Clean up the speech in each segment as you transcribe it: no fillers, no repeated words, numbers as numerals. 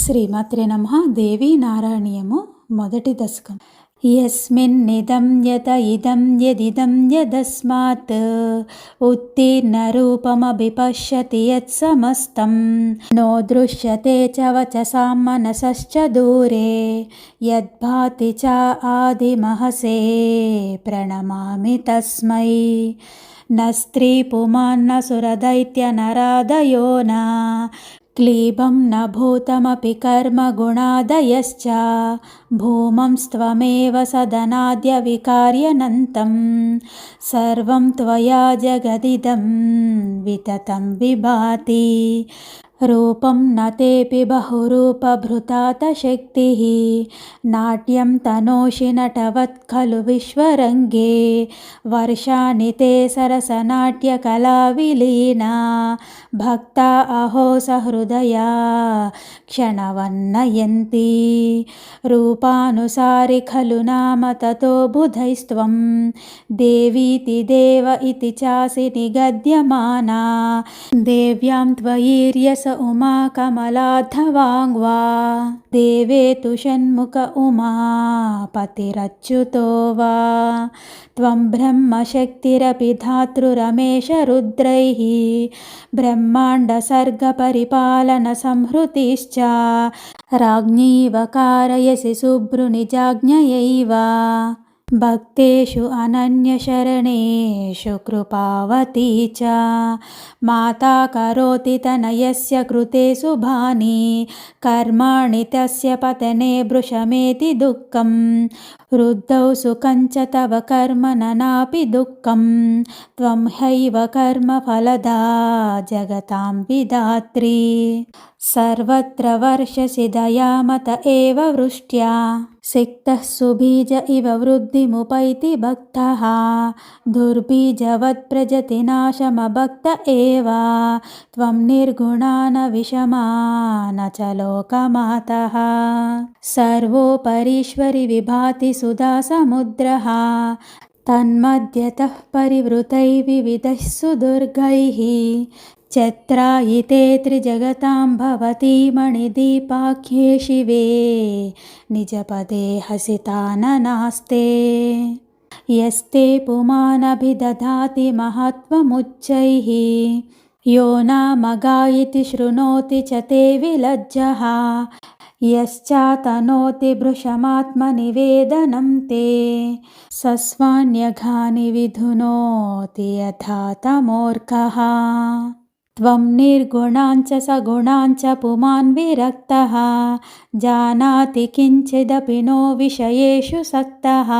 శ్రీమాత్రే నమః. దేవీ నారాయణీయము మొదటి దశకం. యస్మిన్నిదం యత ఇదం యదిదం యదస్మాత్ ఉత్తీర్ణరూపమభిపశ్యతి యత్సమస్తం నో దృశ్యతే చ వచసాం మనసశ్చ దూరే యద్భాతి చ ఆదిమహసే ప్రణమామి తస్మై. న స్త్రీ పుమాన్న సురదైత్య నరాదయో న క్లీబం న భూతమపి కర్మ గుణాదయశ్చ భూమంస్త్వమేవ సదనాద్య వికార్యనంతం సర్వం త్వయా జగదిదం వితతం విభాతి. రూపం న తేపి బహురూపభృతాత శక్తిః నాట్యం తనోషి నటవత్ ఖలు విశ్వరంగే వర్షాని తే సరసనాట్యకలా విలీనా భక్తా అహో సహృదయా క్షణవన్నయంతి. రూపానుసారి ఖలు నామ తతో బుధైస్త్వం దేవీతి దేవ ఇతి చాసి నిగద్యమానా దేవ్యాం త్వయీర్యస ఉమా కమలాధవాంగ్వా దేవే తు షణ్ముఖ ఉమా పతిరచ్యుతో వా. త్వం బ్రహ్మ శక్తిరపి ధాతృరమేష రుద్రైః బ్రహ్మాండ సర్గ పరిపాలన సంహృతిశ్చ రాజ్ఞీవ కారయసి సుభృనిజాజ్ఞయైవ భక్తేషు అనన్యశరణేషు కృపావతి చ. మాతా కరోతి తనయస్య కృతే శుభాని కర్మాణి తస్య పతనే భృశమేతి దుఃఖం వృద్ధౌ సుఖం చ తవ కర్మ నాపి దుఃఖం త్వం హ్యైవ కర్మ ఫలదా జగతాం విధాత్రి. సర్వత్ర వర్షసి దయామత ఏవ వృష్ట్యా సిక్తః సుబీజ ఇవ వృద్ధిముపైతి భక్తః దుర్బీజవత్ ప్రజతి నాశమభక్త ఏవ త్వం నిర్గుణా న విషమా న చ లోకమాతః. సర్వోపరీశ్వరి విభాతి సుధా సముద్రః తన్మధ్యతః పరివృతై వివిధైః సుదుర్గైః చత్రాయితే త్రిజగతాం భవతి మణిదీపాఖ్యే శివే నిజపదే హసితాననాస్తే. యస్తే పుమానభిదధాతి మహత్వముచ్చైః యో నామగాయితి శృణోతి చ తే విలజ్జః యశ్చాతనోతి భృశమాత్మనివేదనం తే సస్వాన్యఘాని విధునోతి యథా తమోర్కః. త్వం నిర్గుణాంచ సగుణాంచ పుమాన్ విరక్తః జానాతి కించిదపి నో విషయేషు సక్తః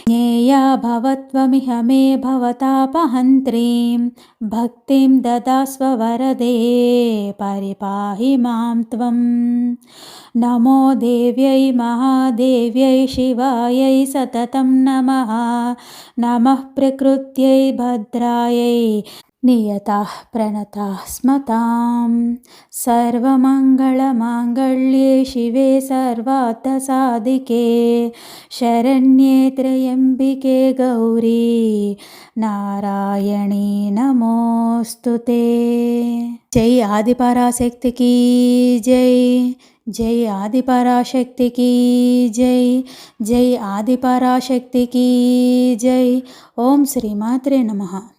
జ్ఞేయా భవత్వమిహ మే భవతాపహంత్రీం భక్తిం దదాస్వ వరదే పరిపాహి మాం త్వం. నమో దేవ్యై మహాదేవ్యై శివాయై సతతం నమః. నమః ప్రకృత్యై భద్రాయై నియతాః ప్రణతాః స్మతాం. సర్వమంగళమాంగళ్యే శివే సర్వార్థసాధికే శరణ్యే త్ర్యంబికే గౌరీ నారాయణీ నమోస్తుతే. జై ఆదిపరాశక్తికి జై. జై ఆదిపరాశక్తికి జై. జై ఆదిపరాశక్తికి జై. ఓం శ్రీమాత్రే నమః.